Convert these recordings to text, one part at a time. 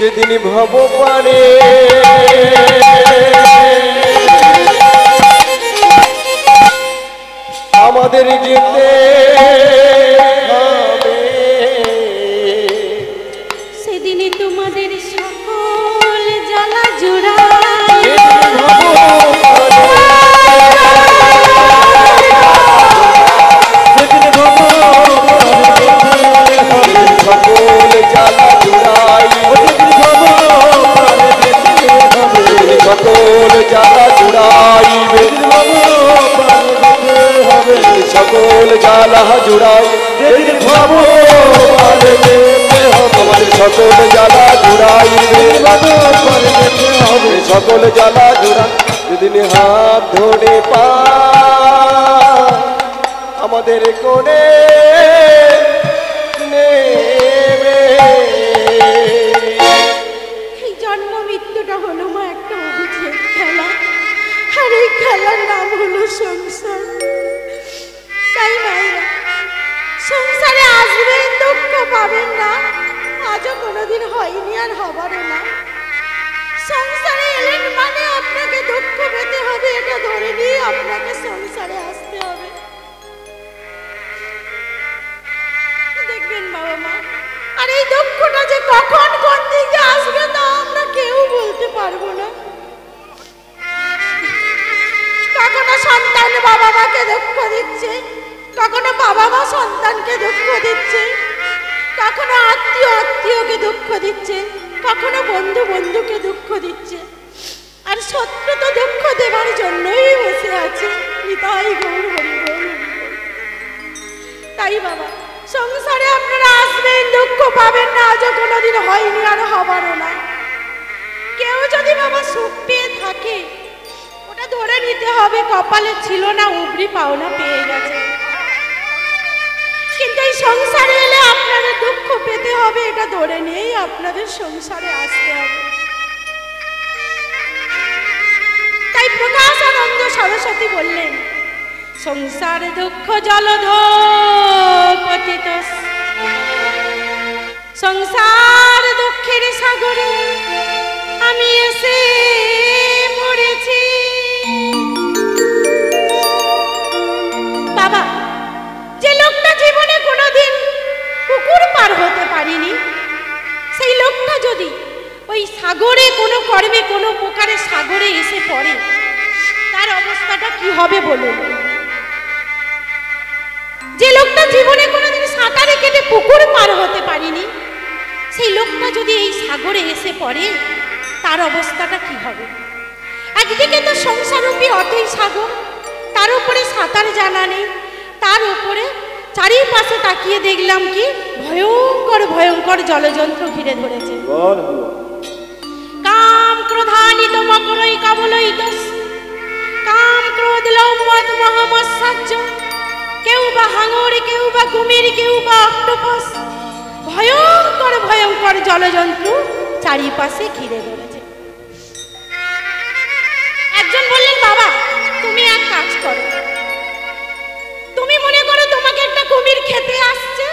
যেদিন ভব পারে আমাদের যেতে হবে, সেদিনই তোমাদের সকল জ্বালা জোড়া সকল জ্বালা জুড়াইবে, সকল জ্বালা জুড়াই আমাদের সকল জ্বালা জুড়াইবে, সকল জ্বালা জুড়া যেদিন হাত ধরে পা আমাদের কোণে নেবে। এই জন্ম মৃত্যুটা হলো মা একটা অভিষেক খেলা, আর এই খেলার নাম হলো সংসার। তাই মায়েরা সংসারে আসবেন, দুঃখ পাবেন না, আজও কোনোদিন হয়নি আর হবারও না। সংসারে এলেন মানে আপনাকে দুঃখ পেতে হবে, এটা ধরে নিয়ে আপনাকে সংসারে আসতে হবে। দেখবেন বাবা মা, আর এই দুঃখটা যে কখন কোন দিকে আসবে তা আমরা কেউ বলতে পারবো না। কখনো সন্তান বাবা মাকে দুঃখ দিচ্ছে, কখনো বাবা মা সন্তানকে দুঃখ দিচ্ছে, কখনো আত্মীয় আত্মীয়কে দুঃখ দিচ্ছে, কখনো বন্ধু বন্ধুকে দুঃখ দিচ্ছে। আর শত্রু তো দুঃখ দেবার জন্যই বসে আছে। নিতাই গৌর হরি বল। তাই বাবা সংসারে আপনারা আসবেন, দুঃখ পাবেন না, আজও কোনোদিন হয়নি আর হবারও না। কেউ যদি বাবা সুখ পেয়ে থাকে ওটা ধরে নিতে হবে কপালে ছিল না, উপরি পাওনা পেয়ে গেছে। কিন্তু এই সংসারে এলে আপনাদের দুঃখ পেতে হবে, এটা ধরে নিয়েই আপনাদের সংসারে আসতে হবে। তাই প্রকাশানন্দ সরস্বতী বললেন, সংসার দুঃখ জলধ পতিত, সংসার দুঃখের সাগরে আমি এসে পড়েছি। বাবা, যে লোকটা জীবনে কোনোদিন পুকুর পার হতে পারিনি, সেই লোকটা যদি ওই সাগরে কোনো কর্মে কোনো প্রকারে সাগরে এসে পড়ে, তার অবস্থাটা কি হবে বলুন? যে লোকটা জীবনে কোনোদিন সাঁতারে কেটে পুকুর পার হতে পারিনি, সেই লোকটা যদি এই সাগরে এসে পড়ে তার অবস্থাটা কি হবে? একদিকে তো সংসাররূপী অতই সাগর, তার উপরে সাঁতার জানা নেই, তার উপরে চারিপাশে তাকিয়ে দেখলাম কি ভয়ঙ্কর ভয়ঙ্কর জলযন্ত্র ঘিরে ধরেছে। কাম ক্রোধানিত মকরই কবলইতস, কাম ক্রোধ লোভ মদ মোহ মৎসাহ্য, কেউ বা হাঙর, কেউ বা কুমির, কেউ বা অক্টোপাস, ভয়ঙ্কর ভয়ঙ্কর জলযন্ত্র চারিপাশে ঘিরে ধরেছে। একজন বললেন, বাবা তুমি এক কাজ করো, তুমি মনে করো তোমাকে একটা কুমির খেতে আসছে,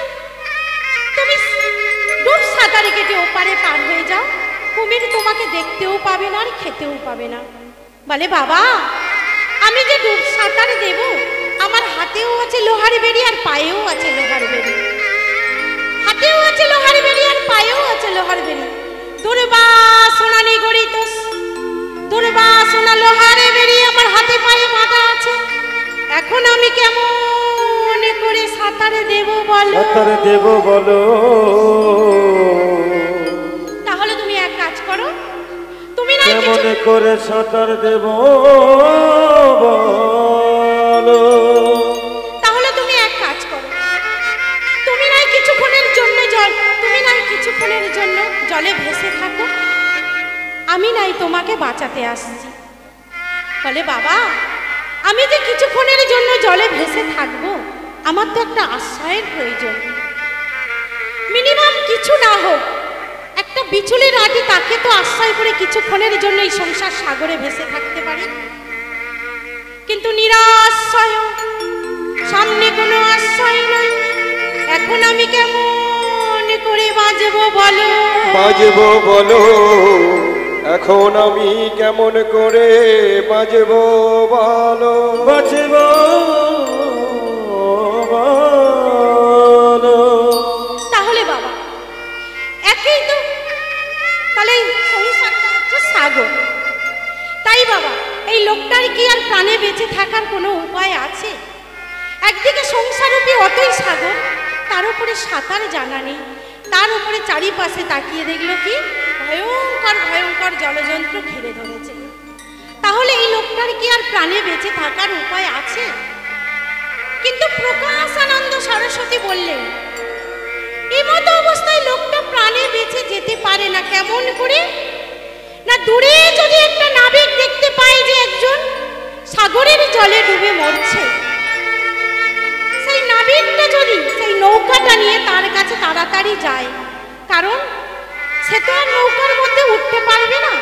তুমি ডুব সাঁতারে কেটে ওপারে পার হয়ে যাও, কুমির তোমাকে দেখতেও পাবে না আর খেতেও পাবে না। বলে, বাবা আমি যে ডুব সাঁতার দেব, আমার হাতেও আছে লোহার বেড়ি আর পায়েও আছে লোহার বেড়ি, হাতেও আছে লোহার বেড়ি আর পায়েও আছে লোহার বেড়ি। দুর্বাসনা নিগড়িত, দুর্বাসনা লোহারে বেড়ি আমার হাতে পায়ে বাঁধা আছে, এখন আমি কেমন করে সাঁতারে দেব বলো? সাঁতারে দেব বলো? তাহলে তুমি এক কাজ করো, তুমি না কেমন করে সাঁতার দেব বলো? তাহলে তুমি এক কাজ করো, তুমি নাই কিছুক্ষণের জন্য কিছুক্ষণের জন্য জলে ভেসে থাকো, আমি নাই তোমাকে বাঁচাতে আসছি। বলে, বাবা আমি যে কিছুক্ষণের জন্য জলে ভেসে থাকবো, আমার তো একটা আশ্রয়ের প্রয়োজন। মিনিমাম কিছু না হোক একটা বিচুলির আটি, তাকে তো আশ্রয় করে কিছুক্ষণের জন্য এই সংসার সাগরে ভেসে থাকতে পারে। কিন্তু নিরাশ্রয়, সামনে কোনো আশ্রয় নাই, এখন আমি কেমন করে বাজবো বলো? বাজবো বলো, এখন আমি কেমন করে বাজবো বলো? বাজবো বলো। তাহলে বাবা একই তো, তাহলে সংসারটা হচ্ছে সাগর। তাই বাবা এই লোকটার কি আর প্রাণে বেঁচে থাকার কোনো উপায় আছে? একদিকে সংসাররূপী অতই সাগর, তার উপরে সাঁতার জানা নেই, তার উপরে চারিপাশে তাকিয়ে দেখলো কি ভয়ঙ্কর ভয়ঙ্কর জলযন্ত্র ঘিরে ধরেছে। তাহলে এই লোকটার কি আর প্রাণে বেঁচে থাকার উপায় আছে? কিন্তু প্রকাশানন্দ সরস্বতী বললেন, এমতো অবস্থায় লোকটা প্রাণে বেঁচে যেতে পারে না। কেমন করে না, দূরে যদি একটা নাবিক দেখতে পায় যে একজন সাগরের জলে ডুবে মরছে, সেই নাবিকটা যদি সেই নৌকাটা নিয়ে তার কাছে তাড়াতাড়ি যায়, কারণ সে তো আর নৌকার মধ্যে উঠতে পারবে না,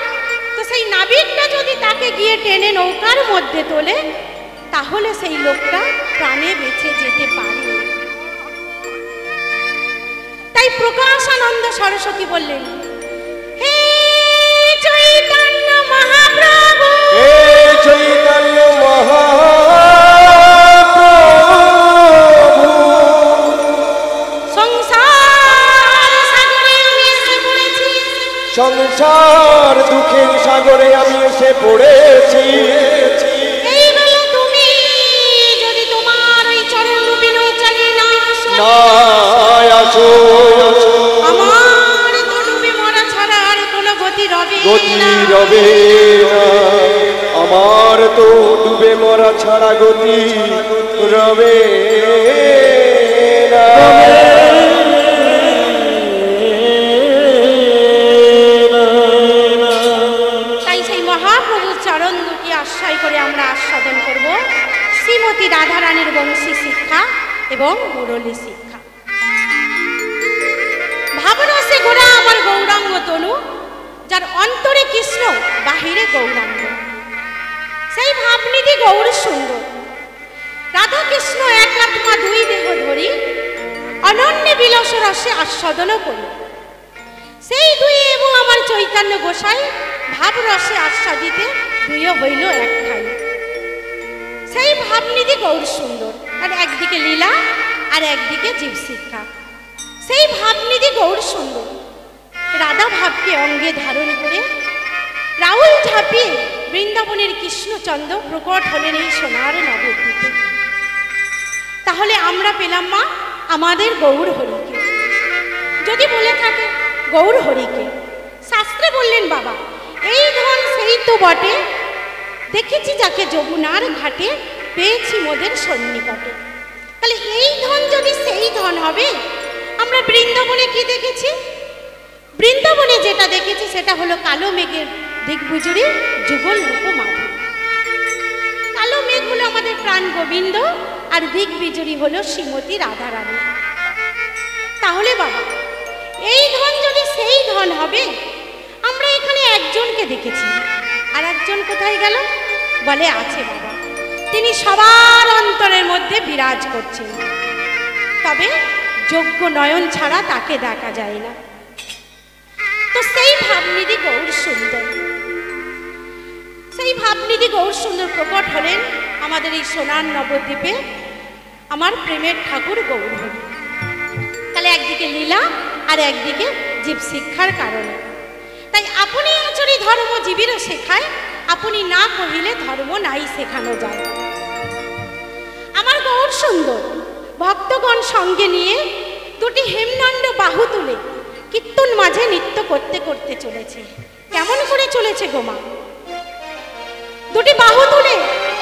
তো সেই নাবিকটা যদি তাকে গিয়ে টেনে নৌকার মধ্যে তোলে, তাহলে সেই লোকটা প্রাণে বেঁচে যেতে পারে। তাই প্রকাশানন্দ সরস্বতী বললেন, হে চৈতন্য মহাপ্রভু, হে চৈতন্য সংসার দুঃখের সাগরে আমি এসে পড়েছি। এই বেলা তুমি যদি তোমার ওই চরণরূপী নৌকা নিয়ে না আসো, আমার তো ডুবে মরা ছাড়া আর কোনো গতি রবে না। আমার তো ডুবে মরা ছাড়া গতি রবে না। আশ্রয় করে আমরা আস্বাদন করব শ্রীমতী রাধারানীর বংশী শিক্ষা এবং মুরলী শিক্ষা। ভাবরসে গোরা আমার গৌরাঙ্গ তনু, যার অন্তরে কৃষ্ণ বাহিরে গৌরাঙ্গ, সেই ভাবনিধি গৌর সুন্দর। রাধা কৃষ্ণ এক আত্মা দুই দেহ ধরি, অনন্য বিলাস রসে আস্বাদন করি। সেই দুই এবং আমার চৈতন্য গোসাই ভাবরসে আস্বাদিতে দুইও হইল এক ঠাই। সেই ভাবনিধি গৌর সুন্দর, আর একদিকে লীলা আর একদিকে জীব শিক্ষা। সেই ভাবনিধি গৌর সুন্দর রাধা ভাবকে অঙ্গে ধারণ করে রাউল ঝাঁপিয়ে বৃন্দাবনের কৃষ্ণচন্দ্র প্রকট হলেন এই সোনার নবদ্বীপে। তাহলে আমরা পেলাম মা আমাদের গৌর হরিকে। যদি বলে থাকে গৌর হরিকে, শাস্ত্রে বললেন বাবা এই ধন সেই তো বটে, দেখেছি যাকে যমুনার ঘাটে, পেয়েছি মোদের সন্নিকটে। তাহলে এই ধন যদি সেই ধন হবে, আমরা বৃন্দাবনে কি দেখেছি? বৃন্দাবনে যেটা দেখেছি সেটা হলো কালো মেঘের দিগ্বিজুড়ি যুগল রূপ মাধব। কালো মেঘ হলো আমাদের প্রাণ গোবিন্দ, আর দিগ্বিজুড়ি হলো শ্রীমতী রাধারানী। তাহলে বাবা এই ধন যদি সেই ধন হবে, আমরা এখানে একজনকে দেখেছি, আর একজন কোথায় গেল? বলে আছে বাবা, তিনি সবার অন্তরের মধ্যে বিরাজ করছেন, তবে যোগ্য নয়ন ছাড়া তাকে দেখা যায় না। তো সেই ভাবনিধি গৌর সুন্দর, সেই ভাবনিধি গৌর সুন্দর প্রকট হলেন আমাদের এই সোনার নবদ্বীপে, আমার প্রেমের ঠাকুর গৌর হরি। তাহলে একদিকে লীলা আর একদিকে জীব শিক্ষার কারণে। তাই আপনি আচরি ধর্ম জীবেরও শেখায়, আপনি না কহিলে ধর্ম নাই শেখানো যায়। আমার গৌর সুন্দর ভক্তগণ সঙ্গে নিয়ে দুটি হেমদণ্ড বাহু তুলে কীর্তন মাঝে নৃত্য করতে করতে চলেছে। কেমন করে চলেছে গোমা? দুটি বাহু তুলে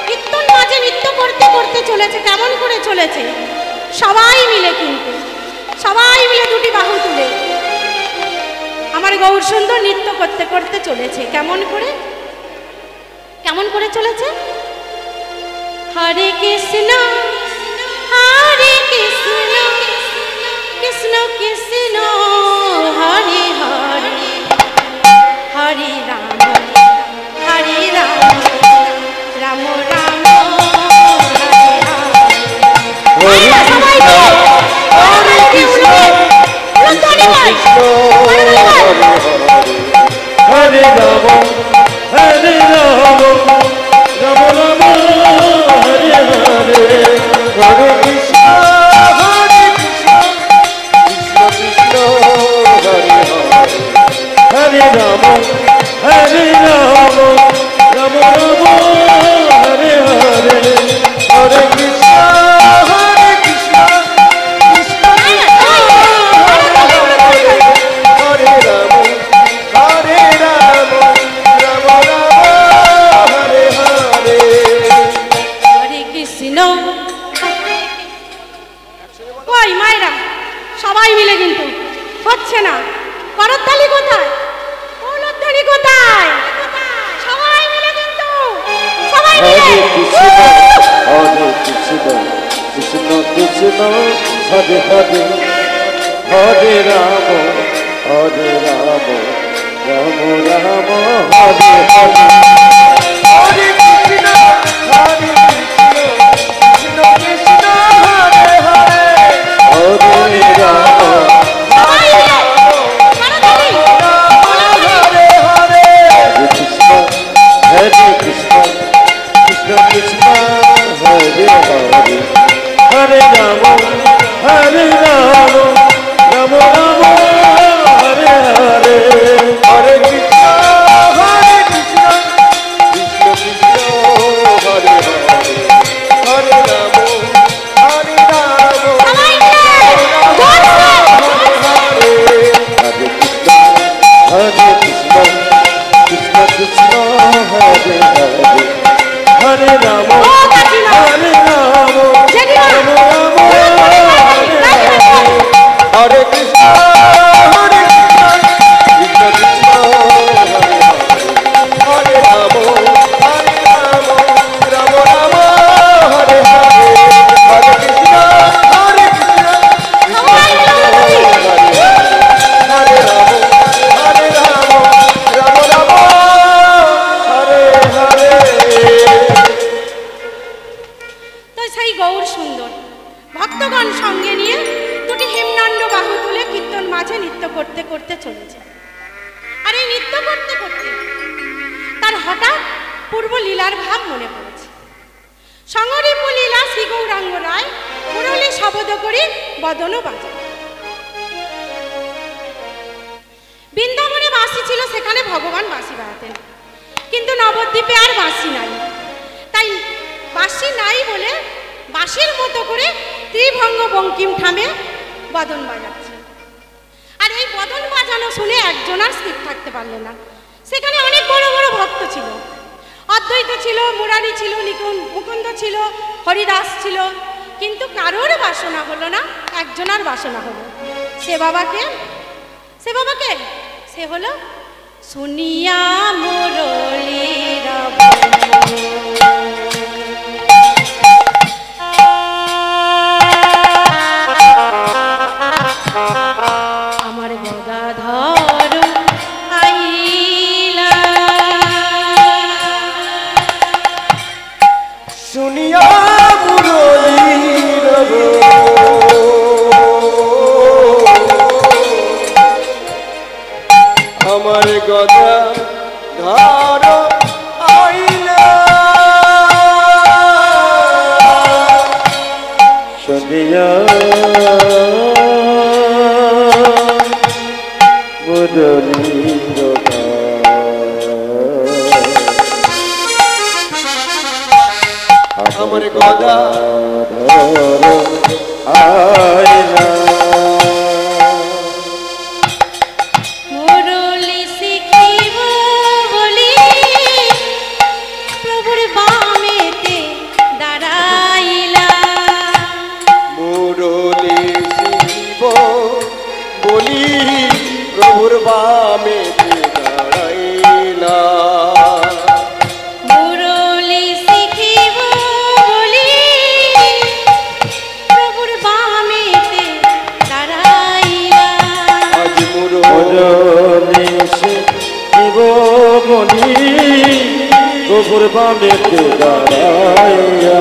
কীর্তন মাঝে নৃত্য করতে করতে চলেছে। কেমন করে চলেছে? সবাই মিলে, কিন্তু সবাই মিলে দুটি বাহু তুলে আমার গৌর সুন্দর নৃত্য করতে করতে চলেছে। কেমন করে? কেমন করে চলেছে? হরে কৃষ্ণ হরে কৃষ্ণ কৃষ্ণ কৃষ্ণ হরে হরে, হরে রাম হরে রাম রাম রাম হরে হরে। ওই মায়েরা সবাই মিলে কিন্তু হচ্ছে না। করতালি কোথায়? করতালি কোথায়? সবাই মিলে কিন্তু সবাই মিলে হরে কৃষ্ণ কৃষ্ণ কৃষ্ণ হরে হরে হরে রাম রাম রাম হরে হরে হরে কৃষ্ণ কৃষ্ণ কৃষ্ণ হরে হরে হরে রাম সবাই মিলে করতালি হরে হরে কৃষ্ণ হরে কৃষ্ণ কৃষ্ণ কৃষ্ণ হরে হরে হরে রাম রাম রাম হরে হরে হরে কৃষ্ণ কৃষ্ণ কৃষ্ণ হরে হরে হরে রাম সবাই মিলে হরে কৃষ্ণ কৃষ্ণ কৃষ্ণ হরে হরে হরে রাম ও কাকিমা হরে রাম জেঠিমা হরে কৃষ্ণ হরে কৃষ্ণ কৃষ্ণ কৃষ্ণ হরে রাম রাম রাম হরে হরে হরে কৃষ্ণ সবাই মিলে হরে রাম রাম রাম হরে হরে। তো সেই গৌর সুন্দর ভক্তগণ সঙ্গে নিয়ে দুটি হেমদণ্ড বাহু তুলে কীর্তন মাঝে নৃত্য করতে করতে চলেছে। আর এই নৃত্য করতে করতে তার হঠাৎ পূর্ব লীলার ভাব মনে পড়েছে। সংহরিপ লীলা শ্রী গৌরাঙ্গ রায় মুরলী শব্দ করে বদন বাজায়। বৃন্দাবনে বাঁশি ছিল, সেখানে ভগবান বাঁশি বাজাতেন, কিন্তু নবদ্বীপে আর বাঁশি নাই। তাই বাঁশি নাই বলে বাঁশির মতো করে ত্রিভঙ্গ বঙ্কিম ঠামে বদন বাজাচ্ছে। আর এই বদন বাজানো শুনে একজন আর স্থির থাকতে পারলো না। সেখানে অনেক বড় বড় ভক্ত ছিল, অদ্বৈত ছিল, মুরারি ছিল, মুকুন্দ ছিল, হরিদাস ছিল, কিন্তু কারোর বাসনা হলো না। একজনার বাসনা হলো। সে বাবাকে সে হলো শুনিয়া মুরলীর আমার গদাধর আইলা শুনিয়া মুরলীর আমার গদা ধার আইলা শুনিয়া মুরলীর আমার গদা আইলা মুরলী শিখিব বলি প্রভুর বামেতে দাঁড়াইলা। মুরলী শিব বলি প্রভুর বামে দাঁড়াইলা মুরলী শিখিব বলি প্রভুর বামেতে দাঁড়াইলা। আজ মুরলী শিব বলি প্রভুর বামে দাঁড়াইয়া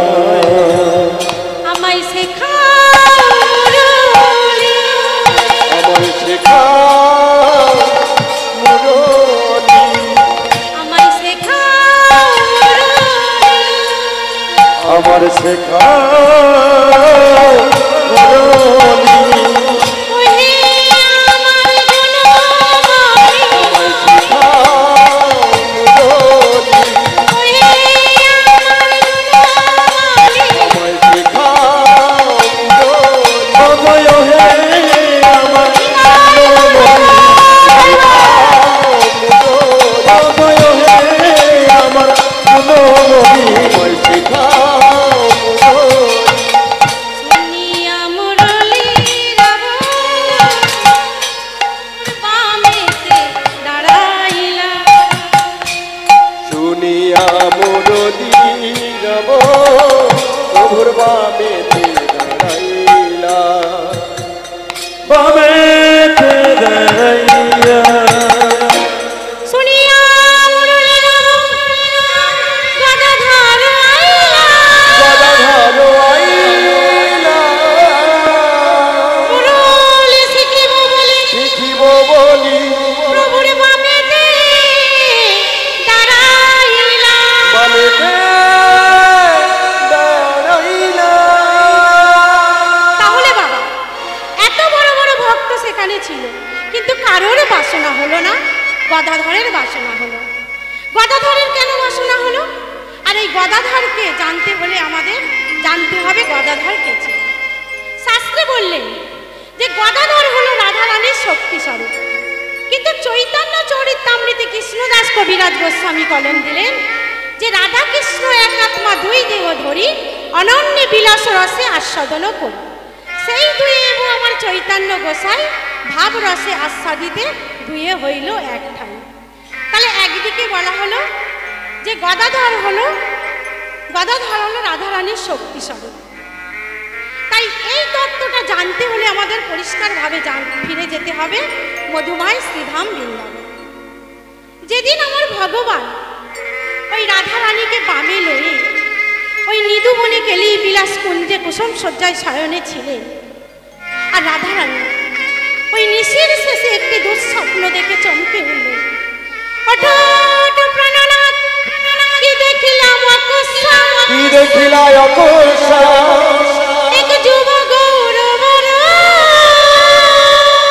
আমায় শেখাও মুরলী, আমার শেখা মুরলী আমায় শেখাও মুরলী, আমার শেখা মুরলী ওহে আমার গুণময়ী, আমার শেখা মুরলী ওহে আমার গুণময়ী, আমার শেখা মুরলী অভয় হে আমার অভয় হে আমার গুণময়ী আমার শেখা মুরলী গদাধরের বাসনা হলো। গদাধরের কেন বাসনা হলো? আর এই গদাধরকে জানতে হলে আমাদের জানতে হবে গদাধর কে ছিল। শাস্ত্রে বললেন যে গদাধর হলো রাধারানীর শক্তি স্বরূপ, কিন্তু চৈতন্য চরিতামৃতে কৃষ্ণদাস কবিরাজ গোস্বামী কলম দিলেন যে রাধা কৃষ্ণ এক আত্মা দুই দেহ ধরি অনন্য বিলাস রসে আস্বাদন করি। সেই দুই এবং আমার চৈতন্য গোসাই ভাব রসে আস্বাদিতে দুয়ে হইল এক ঠাই। তাহলে একদিকে বলা হলো যে গদাধর হলো রাধারানীর শক্তি স্বরূপ। তাই এই তত্ত্বটা জানতে হলে আমাদের পরিষ্কারভাবে ফিরে যেতে হবে মধুময় শ্রীধাম বৃন্দাবন। যেদিন আমার ভগবান ওই রাধারানীকে বামে লয়ে ওই নিদুবনে কেলি বিলাস কুঞ্জে কুসুম শয্যায় শয়নে ছিলেন, আর রাধারানী ওই নিশির শেষে একটি দুঃস্বপ্ন দেখে চমকে উঠলেন। অটট প্রাণনাথ কি দেখিলাম অকস্মাৎ, কি দেখিলা অকস্মাৎ, এক যুব গৌরবর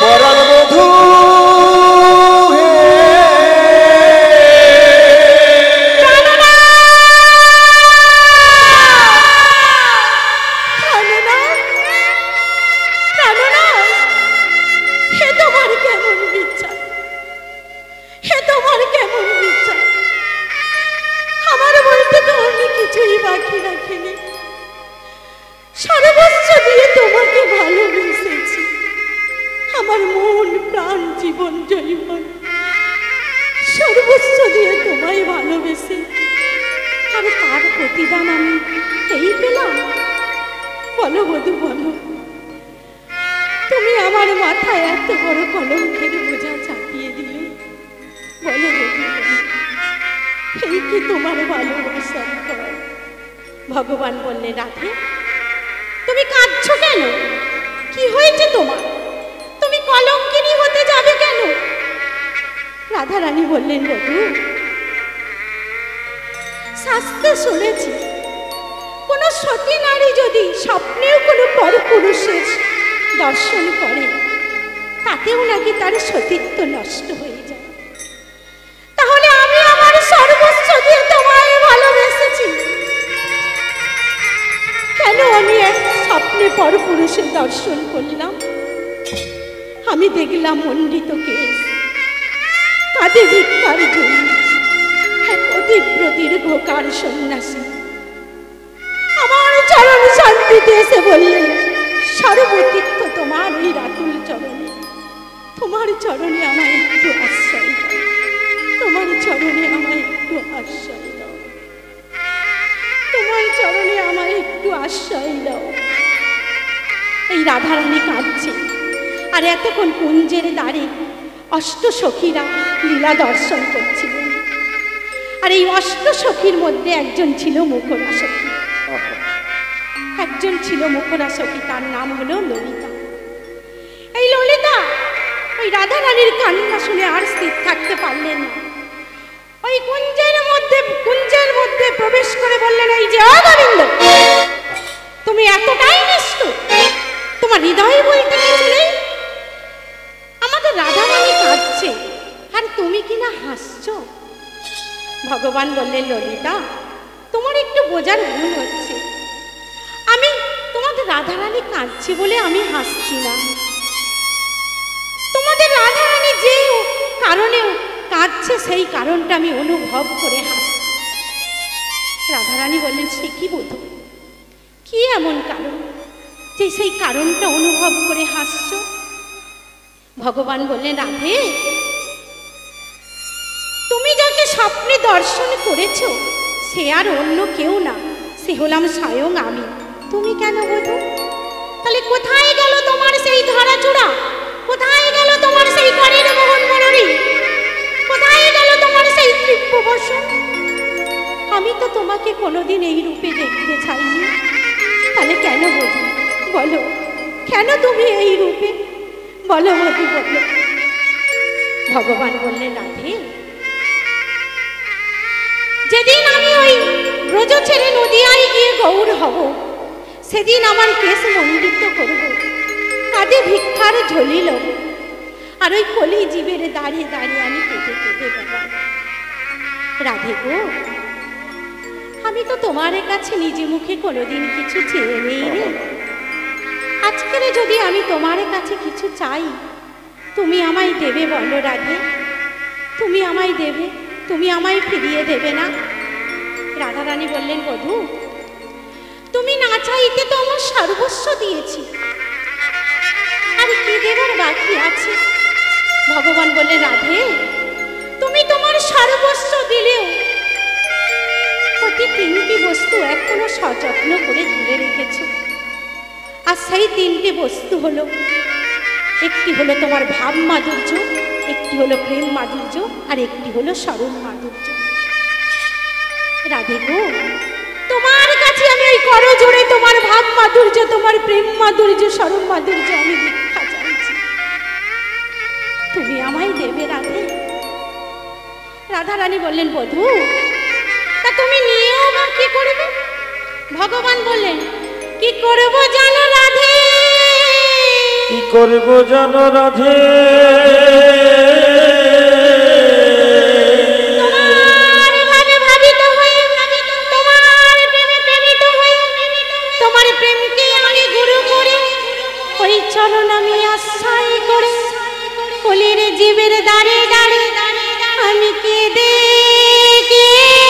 পরাণ মধু সর্বস্ব দিয়ে তোমাকে ভালোবেসেছি। আমার মন প্রাণ জীবন জৈবন সর্বস্ব দিয়ে তোমায় ভালোবেসে আর তার প্রতিদান আমি এই পেলাম? বলো বধূ বলো, তুমি আমার মাথায় এত বড় কলঙ্কের বোঝা চাপিয়ে দিলে। বলো বধূ বলো, এই কি তোমার ভালোবাসার ফল? ভগবান বললে রাধে তুমি কাঁদছো কেন? কি হয়েছে তোমার? তুমি কলঙ্কিনী হতে যাবে কেন? রাধারানী বললেন বধূ, শাস্ত্রে শুনেছি কোন সতী নারী যদি স্বপ্নেও কোনো পরপুরুষের দর্শন করে তাতেও নাকি তার সতীত্ব নষ্ট হয়ে যায়। তাহলে আমি আমার সর্বস্ব দিয়ে তোমায় ভালোবেসেছি, কেন আমি এক স্বপ্নে পরপুরুষের দর্শন করলাম? আমি দেখলাম মণ্ডিত কেশ, কাঁধে ভিক্ষার ঝুলি, এক অতীব্র দীর্ঘকার সন্ন্যাসী আমার চরণ শান্তিতে এসে বললেন, সর্বতীর্থ তোমার ওই রাতুল চরণে, তোমার চরণে আমায় একটু আশ্রয় দাও, তোমার চরণে আমায় একটু আশ্রয় দাও, তোমার চরণে আমায় একটু আশ্রয় দাও। এই রাধারানী কাঁদছে, আর এতক্ষণ কুঞ্জের দ্বারে অষ্টসখীরা লীলা দর্শন করছিলেন। আর এই অষ্টসখীর মধ্যে একজন ছিল মুখরা সখী, একজন ছিল মুখরা সখী, তার নাম হলো ললিতা। এই ললিতা ওই রাধারানীর কান্না শুনে আর স্থির থাকতে পারলেন না। ওই কুঞ্জের মধ্যে প্রবেশ করে বললেন, এই যে গোবিন্দ, তুমি এতটাই নিষ্ঠুর, তোমার হৃদয় বলতে কিছু নেই? আমাদের রাধারানী কাঁদছে আর তুমি কিনা হাসছো। ভগবান বললেন, ললিতা তোমার একটু বোঝার ভুল হচ্ছে, আমি তোমাদের রাধারানী কাঁদছে বলে আমি হাসছি না। তোমাদের রাধারানী যে কারণে কাঁদছে সেই কারণটা আমি অনুভব করে হাসছি। রাধারানী বললেন, সে কি বোধ, কি এমন কারণ যে সেই কারণটা অনুভব করে হাসছো? ভগবান বললেন, রাধে তুমি যাকে স্বপ্নে দর্শন করেছো সে আর অন্য কেউ না, সে হলাম স্বয়ং আমি। তুমি কেন বোধো? তাহলে কোথায় গেল তোমার সেই ধরাচূড়া? কোথায় গেল তোমার সেই করের মোহন মরণী? কোথায় গেল তোমার সেই তৃপ্য বসন? আমি তো তোমাকে কোনোদিন এই রূপে দেখতে চাইনি, তাহলে কেন বোধ? বলো কেন তুমি এই রূপে? বলো বধূ বলো। ভগবান বললেন, রাধে যেদিন আমি ওই ব্রজ ছেড়ে নদিয়ায় গিয়ে গৌর হব, সেদিন আমার কেশ মণ্ডিত করব, কাঁধে ভিক্ষার ঝুলি লব, আর ওই কলি জীবের দাঁড়িয়ে দাঁড়িয়ে আমি কেঁদে কেঁদে বেড়াই। রাধে গো, আমি তো তোমার কাছে নিজে মুখে কোনোদিন কিছু চেয়ে নেই রে। আজকের যদি আমি তোমার কাছে কিছু চাই, তুমি আমায় দেবে বলো রাধে? তুমি আমায় দেবে? তুমি আমায় ফিরিয়ে দেবে না? রাধারানী বললেন, বধূ তুমি না চাইতে তো আমার সর্বস্ব দিয়েছি, আর কি দেবার বাকি আছে? ভগবান বললেন, রাধে তুমি তোমার সর্বস্ব দিলেও প্রতি তিনটি বস্তু এখনো সযত্ন করে তুলে রেখেছ। আর সেই তিনটি বস্তু হলো, একটি হলো তোমার ভাব মাধুর্য, একটি হলো প্রেম মাধুর্য, আর একটি হলো স্বরূপ মাধুর্য। রাধে গো, তোমার কাছে আমি ওই করো জোড়ে তোমার ভাব মাধুর্য, তোমার প্রেম মাধুর্য, স্বরূপ মাধুর্য আমি ভিক্ষা চাইছি, তুমি আমায় দেবে রাধে? রাধারানী বললেন, বধূ তা তুমি নিয়েও বা কি করবে? ভগবান বললেন, কি করবো জানো রাধে? কি করবো জানো রাধে? তোমার ভাবে ভাবিত হয়ে, তোমার প্রেমে প্রেমিত হয়ে, তোমার প্রেমকে আমি গুরু করে, ওই চরণ আমি আশ্রয় করে, কলির জীবের দাঁড়ে দাঁড়ে আমি কেঁদে কেঁদে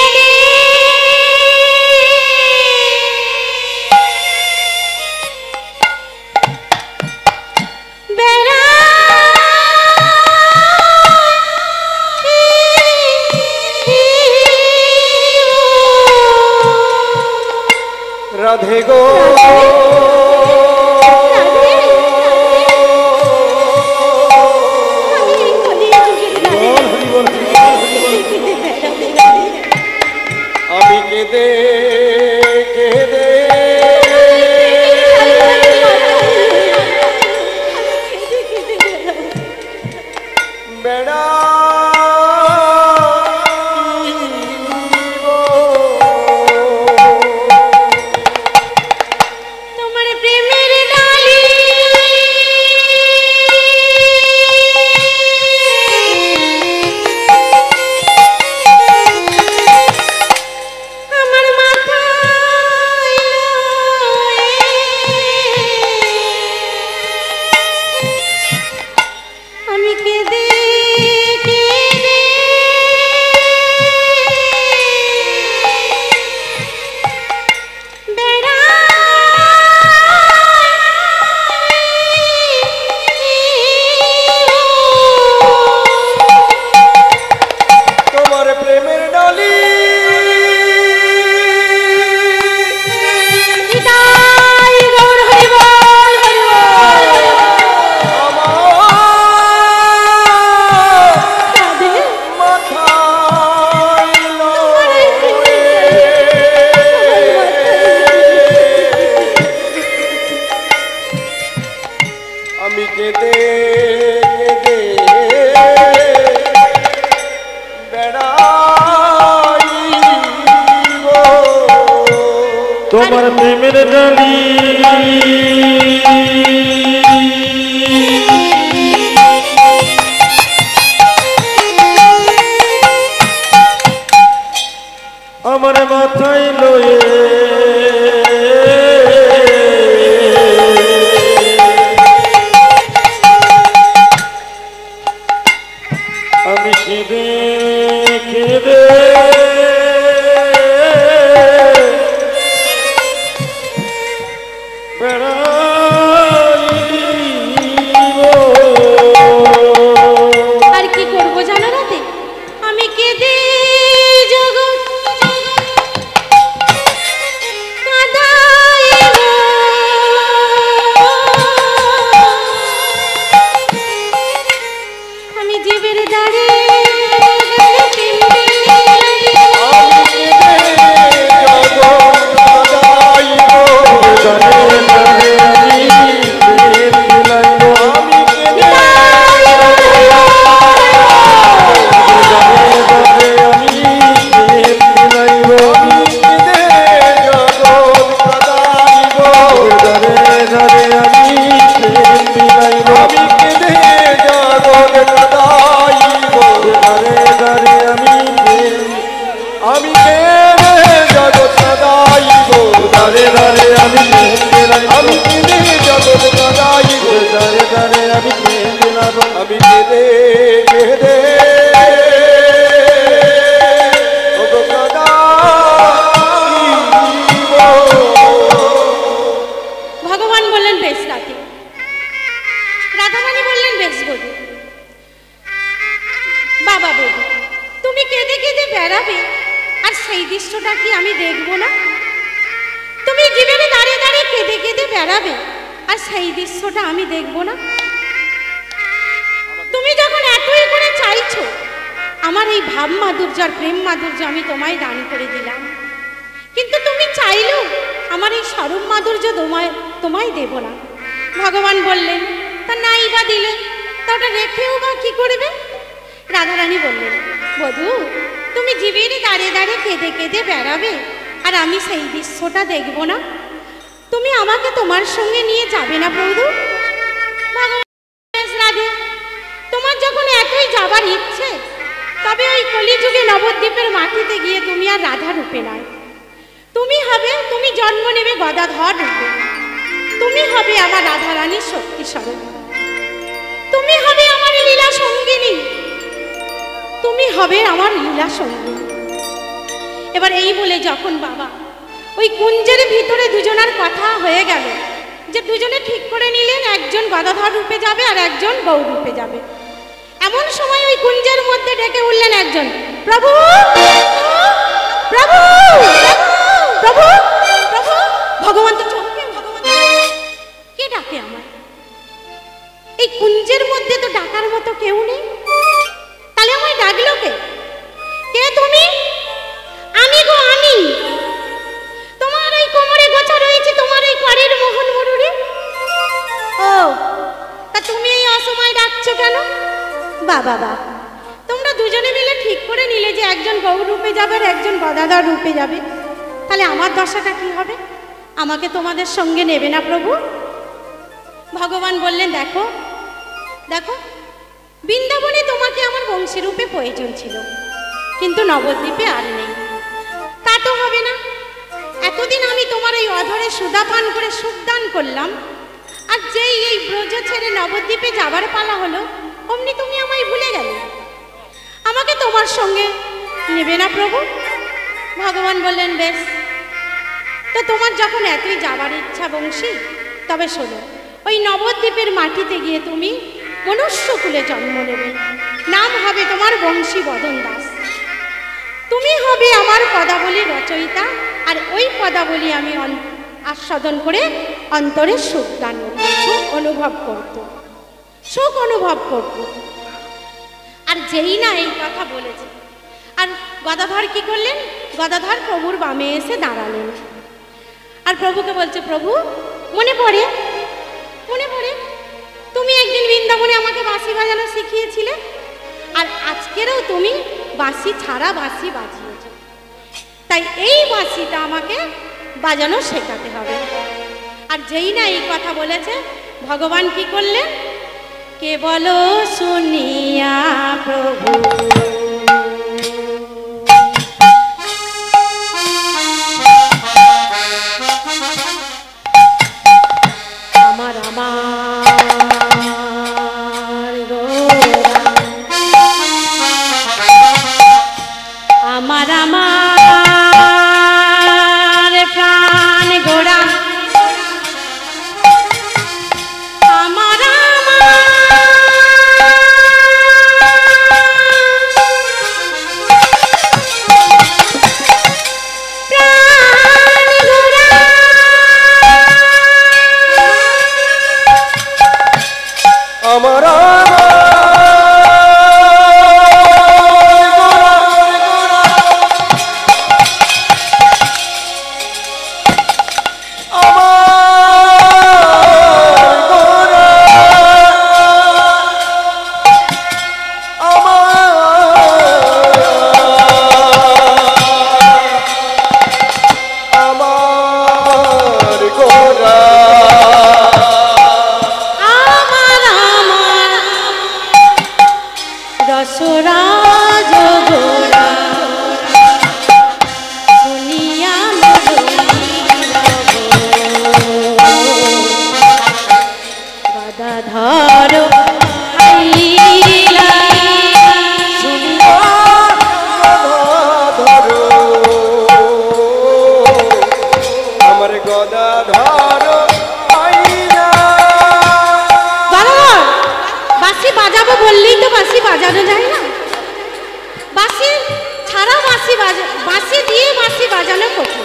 রাধে গো, আমি কেঁদে কেঁদে বেড়া তোমার প্রেমের ডালি আমার মাথায় আমি কেঁদে কেঁদে তোমার প্রেমের ডালি নিতাই গৌর হরি বল, হরি বল। আমার রাধে মাথায় লয়ে। আমি কেঁদে কেঁদে বেড়াইব। তোমার প্রেমের ডালি আমার মাথায় লয়ে আমি কেঁদে কেঁদে বেড়া দেখবো না? তুমি জীবনে দাঁড়িয়ে দাঁড়িয়ে কেঁদে কেঁদে বেড়াবে, আর সেই দৃশ্যটা আমি দেখবো না? তুমি যখন এতই করে চাইছো, আমার এই ভাব মাধুর্য আর প্রেম মাধুর্য আমি তোমায় দান করে দিলাম, কিন্তু তুমি চাইলেও আমার এই স্বরূপ মাধুর্য তোমায় দেব না। ভগবান বললেন, তা নাই বা দিলে, তা ওটা রেখেও বা কি করবে? রাধারানী বললেন, বধূ তুমি জীবনে দাঁড়িয়ে দাঁড়িয়ে কেঁদে কেঁদে বেড়াবে, আর আমি সেই দৃশ্যটা দেখব না? তুমি আমাকে তোমার সঙ্গে নিয়ে যাবে না প্রভু? ভগবান, রাধে, তোমার যখন এতই যাবার ইচ্ছে, তবে ওই কলিযুগে নবদ্বীপের মাটিতে গিয়ে তুমি আর রাধা রূপে নয়, তুমি জন্ম নেবে গদাধর রূপে। তুমি হবে আমার রাধারানীর শক্তি স্বরূপ, তুমি হবে আমার লীলা সঙ্গিনী, তুমি হবে আমার লীলা সঙ্গিনী। এবার এই বলে যখন বাবা ওই কুঞ্জের ভিতরে দুজনার কথা হয়ে গেল, যে দুজনে ঠিক করে নিলেন একজন গদাধর রূপে যাবে আর একজন গৌর রূপে যাবে, এমন সময় ওই কুঞ্জের মধ্যে ডেকে উঠলেন একজন, প্রভু প্রভু প্রভু প্রভু। ভগবান তো চমকে, ভগবান কে ডাকে আমার? এই কুঞ্জের মধ্যে তো ডাকার মতো কেউ নেই, তাহলে আমায় ডাকলো কে? কে তুমি? আমি গো আমি, তোমার এই কোমরে গোছা রয়েছে, তোমার এই করের মোহন মরুরে। ও, তা তুমি এই অসময় ডাকছো কেন? বাবা, তোমরা দুজনে মিলে ঠিক করে নিলে যে একজন গৌর রূপে যাবে আর একজন গদাধর রূপে যাবে, তাহলে আমার দশাটা কি হবে? আমাকে তোমাদের সঙ্গে নেবে না প্রভু? ভগবান বললেন, দেখো দেখো, বৃন্দাবনে তোমাকে আমার বংশী রূপে প্রয়োজন ছিল, কিন্তু নবদ্বীপে আর নেই। তা তো হবে না, এতদিন আমি তোমার এই অধরে সুধা পান করে সুখদান করলাম, আর যেই এই ব্রজ ছেড়ে নবদ্বীপে যাবার পালা হলো, অমনি তুমি আমায় ভুলে গেলে, আমাকে তোমার সঙ্গে নেবে না প্রভু? ভগবান বললেন, বেশ, তো তোমার যখন এতই যাবার ইচ্ছা বংশী, তবে শোনো, ওই নবদ্বীপের মাটিতে গিয়ে তুমি মনুষ্যকুলে জন্ম নেবে, নাম হবে তোমার বংশী বদন দাস। তুমি হবে আমার পদাবলী রচয়িতা, আর ওই পদাবলী আমি আস্বাদন করে অন্তরে সুখ দান সুখ অনুভব করত। আর যেই না এই কথা বলেছে, আর গদাধর কি করলেন? গদাধর প্রভুর বামে এসে দাঁড়ালেন, আর প্রভুকে বলছে, প্রভু মনে পড়ে তুমি একদিন বৃন্দাবনে আমাকে বাঁশি বাজানো শিখিয়েছিলে, আর আজকেরও তুমি বাঁশি ছাড়া বাঁশি বাজিয়েছ, তাই এই বাঁশিটা আমাকে বাজানো শেখাতে হবে। আর যেই না এই কথা বলেছে, ভগবান কি করলেন? কেবল শুনিয়া প্রভু আমার প্রাণ গোড়া, আমার বাঁশি দিয়ে বাঁশি বাজানো কঠিন,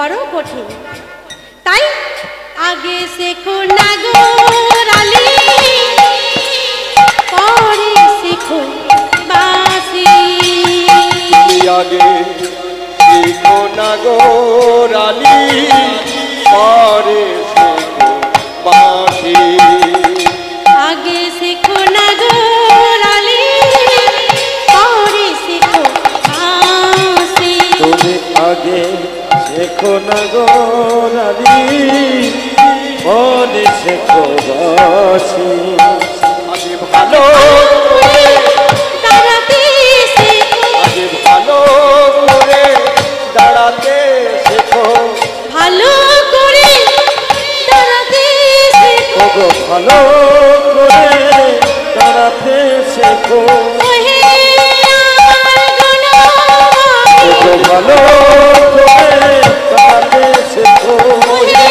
বড় কঠিন। তাই আগে শেখো না গো রালি, পরে শেখো বাঁশি। আগে শেখো না গো রালি, পরে শেখো বাঁশি। আগে শেখো না গো রালি, পরে শেখো বাঁশি। তুমি আগে শেখো না গো রানী, পরে শেখো বাঁশি। আগে ভালো দাঁড়াতে শেখো, আগে ভালো করে দাঁড়াতে শেখো। ভালো করে দাঁড়াতে শেখো। ওগো ভালো করে দাঁড়াতে শেখো। ওহে আমার গুণময়, ওগো ভালো করে দাঁড়াতে শেখো। ওহে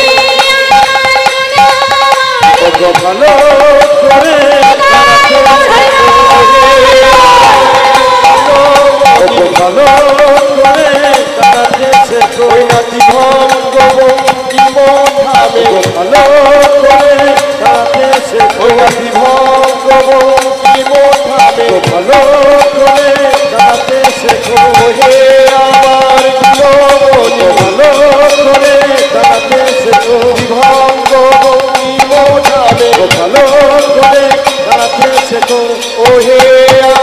আমার গুণময়। ওগো ভালো করে দাঁড়াতে শেখো। ওগো ভালো করে দাঁড়াতে শেখো। ওই নাতি ভঙ্গ বঙ্কি মোঠাবে, ওগো ভালো করে দাঁড়াতে শেখো। ওই নাতি ভঙ্গ বঙ্কি মোঠাবে। ওগো ভালো করে দাঁড়াতে শেখো। ওহে আমার গুণমণি, ভালো করে দাঁড়াতে শেখো। ভঙ্গ বঙ্কি মোঠাবে। ভালো করে দাঁড়াতে শেখো। ওহে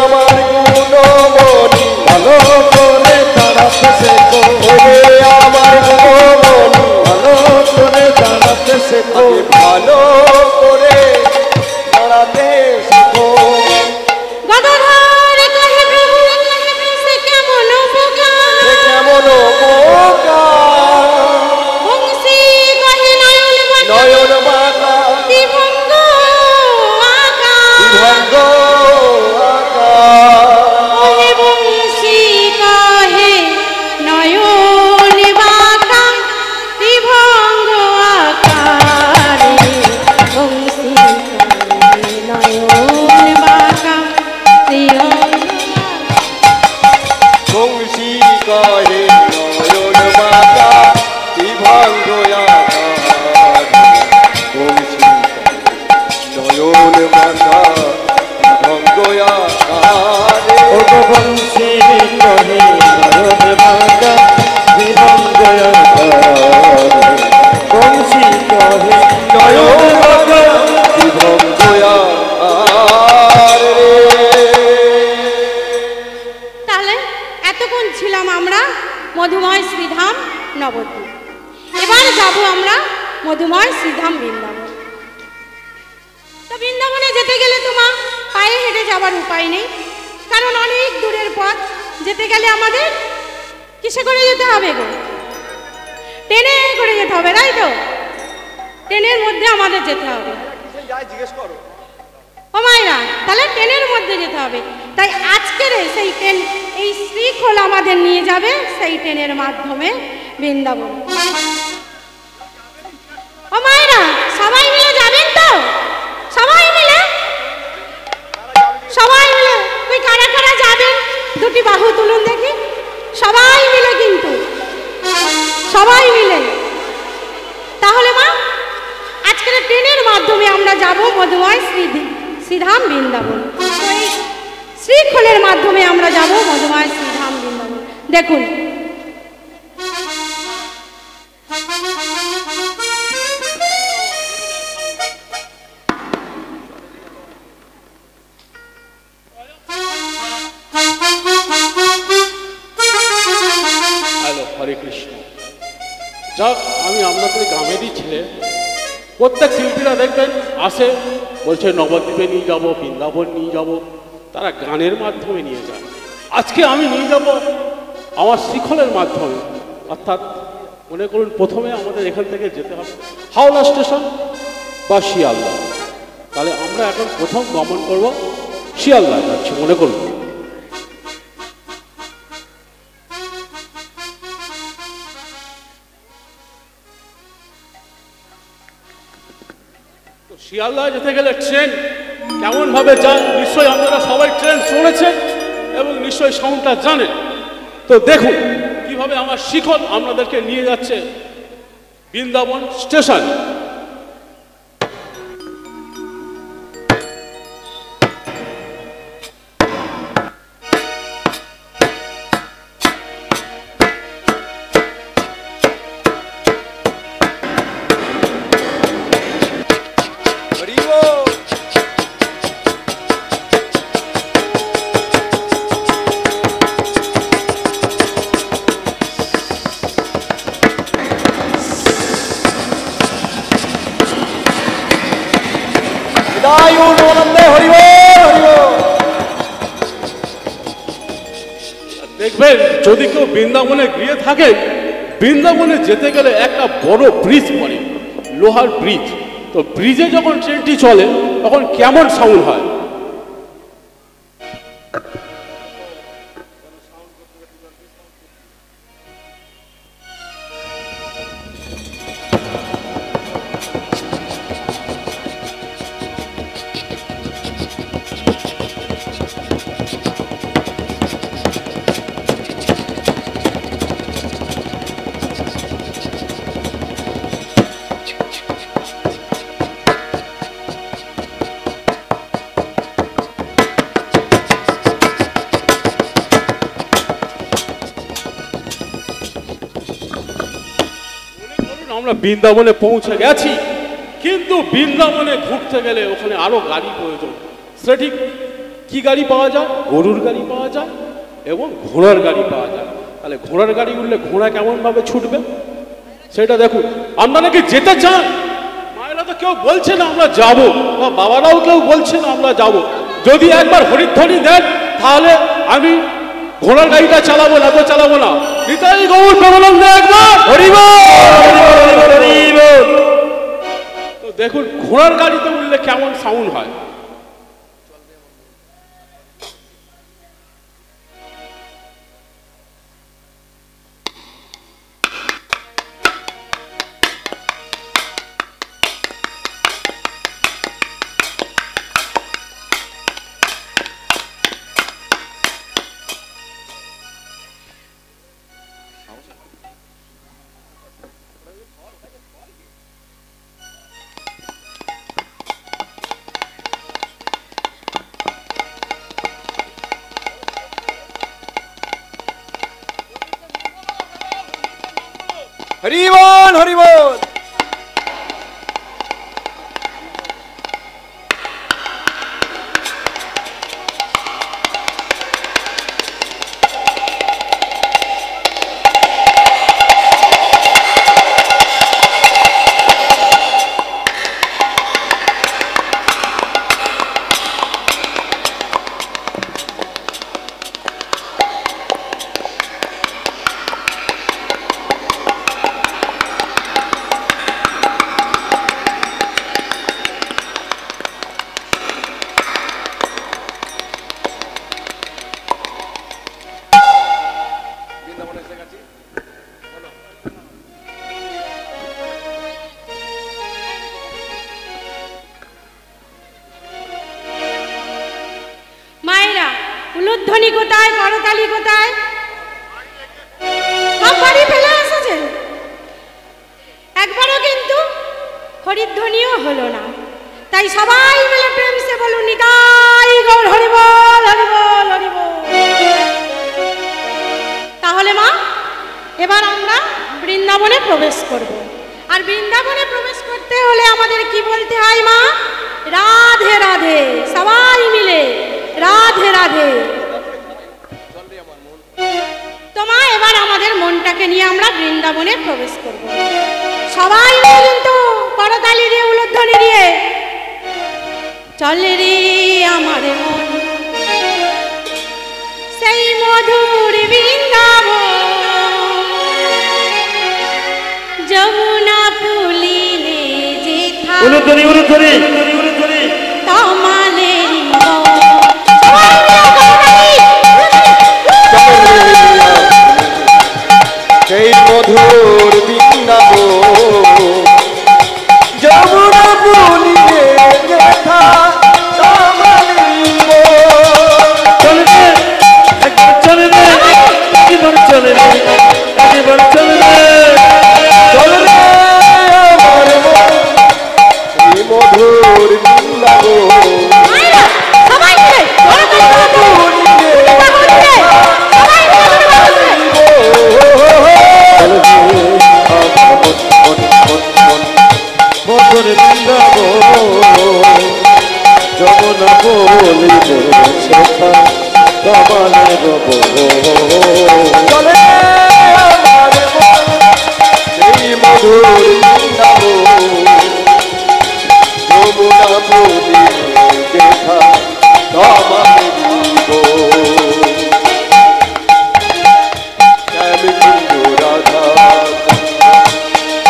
আমার গুণমণি, ভালো করে দাঁড়াতে শেখো। ওহে আমার গুণমণি, ভালো করে দাঁড়াতে শেখো। আগে ভালো করে দাঁড়াতে শেখো। গদাধর কহে প্রভু, সে কেমন বোকা। সে কেমন বোকা, বংশী কহে নয়ন বাঁকা, নয়ন বাঁকা, বিভঙ্গ আঁকা। বিভঙ্গ আঁকা। ওহে বংশী কহে নয়ন বাঁকা, বিভঙ্গ আঁকা রে। বংশী কহে নয়ন বাঁকা, বিভঙ্গ বংশী কহে নয়ন বাঁকা, বিভঙ্গ আঁকা। বংশী কহে নয়ন বাঁকা, বিভঙ্গ আঁকা রে। ওগো বংশী কহে নয়ন বাঁকা, বিভঙ্গ আঁকা। বংশী কহে নয়ন বাঁকা, বিভঙ্গ আঁকা রে। তাহলে এতক্ষণ ছিলাম আমরা মধুময় শ্রীধাম নবদ্বীপ। এবার যাব আমরা মধুময় শ্রীধাম বৃন্দাবন। তো বৃন্দাবনে যেতে গেলে তোমার পায়ে হেঁটে যাবার উপায় নেই, কারণ অনেক দূরের পথ। যেতে গেলে আমাদের কিসে করে যেতে হবে গো? ট্রেনে করে যেতে হবে, তাই তো? ট্রেনের মধ্যে আমাদের যেতে হবে। জিজ্ঞেস করো। ও মায়েরা, তাহলে ট্রেনের মধ্যে যেতে হবে। তাই আজকের সেই ট্রেন, এই শ্রীখোল আমাদের নিয়ে যাবে সেই ট্রেনের মাধ্যমে বৃন্দাবন। ও মায়েরা, সবাই মিলে যাবেন তো? সবাই মিলে, সবাই মিলে। ওই কারা কারা যাবেন দুটি বাহু তুলুন দেখি। সবাই মিলে, কিন্তু সবাই মিলে। তাহলে মা, আজকের ট্রেনের মাধ্যমে আমরা যাব মধুময় শ্রীধাম বৃন্দাবন। তো এই শ্রীখোলের মাধ্যমে আমরা যাব মধুময় শ্রীধাম বৃন্দাবন। দেখুন, হ্যালো, হরে কৃষ্ণ। যাক, আমি আপনাদের গ্রামেরই ছেলে। প্রত্যেক শিল্পীরা দেখবেন আসে, বলছে নবদ্বীপে নিয়ে যাব, বৃন্দাবন নিয়ে যাব, তারা গানের মাধ্যমে নিয়ে যায়। আজকে আমি নিয়ে যাব আমার শিখলের মাধ্যমে। অর্থাৎ মনে করুন, প্রথমে আমাদের এখান থেকে যেতে হবে হাওড়া স্টেশন বা শিয়ালদা। তাহলে আমরা এখন প্রথম গমন করব শিয়ালদা যাচ্ছি, মনে করুন। শিয়ালদা যেতে গেলে ট্রেন কেমন ভাবে যায় নিশ্চয়ই আপনারা সবাই ট্রেন চড়েছেন এবং নিশ্চয়ই সাউন্ডটা জানেন। তো দেখুন কি এইভাবে আমার শিখন আপনাদেরকে নিয়ে যাচ্ছে বৃন্দাবন স্টেশন। দেখবেন যদি কেউ বৃন্দাবনে গিয়ে থাকে, বৃন্দাবনে যেতে গেলে একটা বড় ব্রিজ পড়ে, লোহার ব্রিজ। তো ব্রিজে যখন ট্রেনটি চলে তখন কেমন সাউন্ড হয়। আমরা বৃন্দাবনে পৌঁছে গেছি, কিন্তু বৃন্দাবনে ঘুরতে গেলে ওখানে আরো গাড়ি প্রয়োজন। সেটা ঠিক কি গাড়ি পাওয়া যায়? গরুর গাড়ি পাওয়া যায় এবং ঘোড়ার গাড়ি পাওয়া যায়। তাহলে ঘোড়ার গাড়ি উঠলে ঘোড়া কেমন ভাবে ছুটবে সেটা দেখুন। আপনারা কি যেতে চান? মায়েরা তো কেউ বলছে না আমরা যাব, বা বাবারাও কেউ বলছে না আমরা যাব। যদি একবার হরিধ্বনি দেন তাহলে আমি ঘোড়ার গাড়িটা চালাবো না, তো চালাবো না। নিতাই গৌর প্রেমানন্দে একবার হরি বল। তো দেখুন ঘোড়ার গাড়িতে উঠলে কেমন সাউন্ড হয়। হরি বল হরি বল। উলুধ্বনি কোথায়, করতালি কোথায়? সব বাড়ি ফেলে এসেছে, একবারও কিন্তু হরিধ্বনিও হলো না। তাই সবাই মিলে প্রেম সে বলুন নিতাই গৌর হরি বল হরি বল হরি বল। তাহলে মা এবার আমরা বৃন্দাবনে প্রবেশ করব। আর বৃন্দাবনে প্রবেশ করতে হলে আমাদের কি বলতে হয় মা? রাধে রাধে, সবাই মিলে রাধে রাধে। তো মা এবার আমাদের মনটাকে নিয়ে আমরা বৃন্দাবনে প্রবেশ করব। সবাই মিলে কিন্তু করতালি দিয়ে উলুধ্বনি দিয়ে চলে রে আমার মন সেই মধুর বৃন্দাবন, যমুনা ফুলিলে যেথা উলুধ্বনি উলুধ্বনি তমালের সেই মধুর বৃন্দাবন, যমুনা ফুলিলে যেথা তমালের চলে রে, একবার চলে রে, একবার চলে রে। মধুর বৃন্দাবন যমুনা বলিলে শেখা কমলের চলে আমার মন সেই মধুর বৃন্দাবন যমুনা বলিলে দেখা কমলের শ্যামকুণ্ড রাধা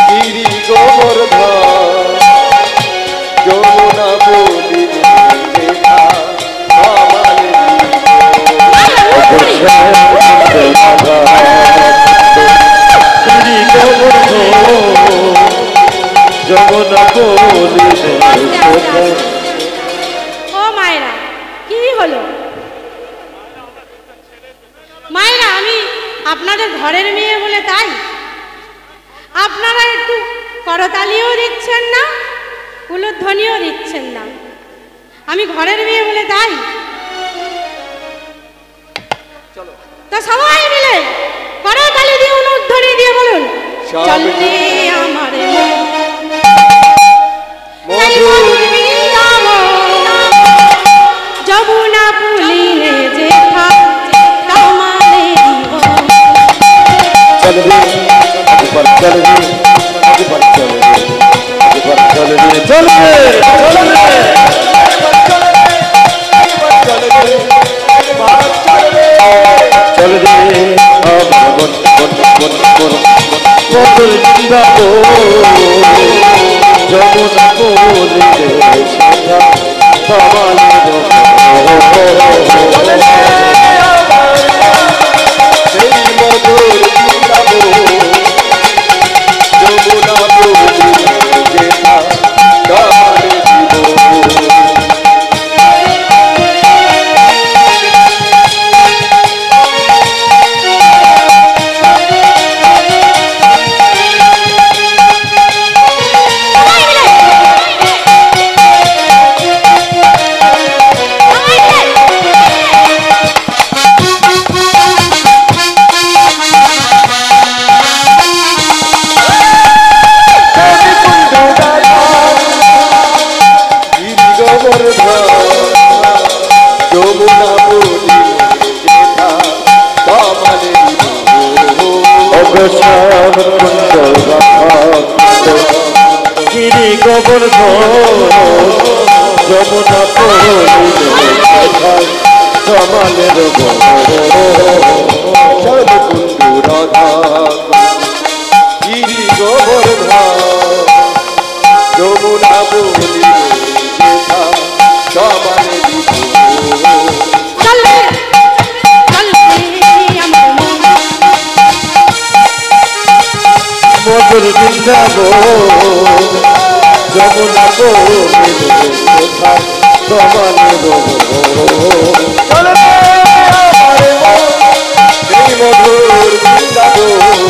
গিরি গোবর্ধন যমুনা বলিলে দেখা যমুনা বলিলে ও মায়েরা, কি হলো? মায়েরা, আমি আপনাদের ঘরের মেয়ে বলে তাই আপনারা একটু করতালিও দিচ্ছেন না, উলুধ্বনিও দিচ্ছেন না। আমি ঘরের মেয়ে বলে তাই। তো সবাই মিলে করতালি দিয়ে উলুধ্বনি দিয়ে বলুন, চলে আমার যমুনা পুলিনে যেথা কমলের চলবে একবার চলবে একবার চলবে একবার চলবে চলবে চলবে আমার মন মন মন মন মধুর বৃন্দাবন যমুনা বলিলে শেখা কমলের সেই মধুর বৃন্দাবন যমুনা বলিলে দেখা কমলের যমুনা বলিলে দেখা কমলের অগ্রসর কুণ্ডল গিরি গোবর্ধন যমুনা বলিলে শেখা কমলের শ্যামকুণ্ড রাধা গিরি গোবর্ধন যমুনা বলিলে দেখা কমলের চলে আমার মধুর বৃন্দাবন যমুনা বলিলে শেখা কমলের চলবে আমার মন সেই মধুর বৃন্দাবন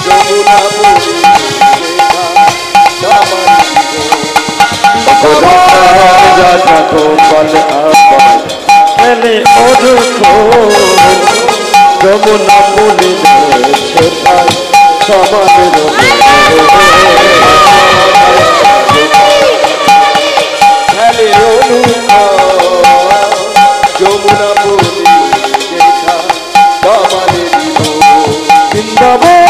যমুনা বলিলে দেখা কমলের রাজা গোপাল আবার এলে অদুখ যমুনা বলিলে শেখা কমলের খেলে অনুখা যমুনা বলিলে দেখা কমলের বৃন্দাবন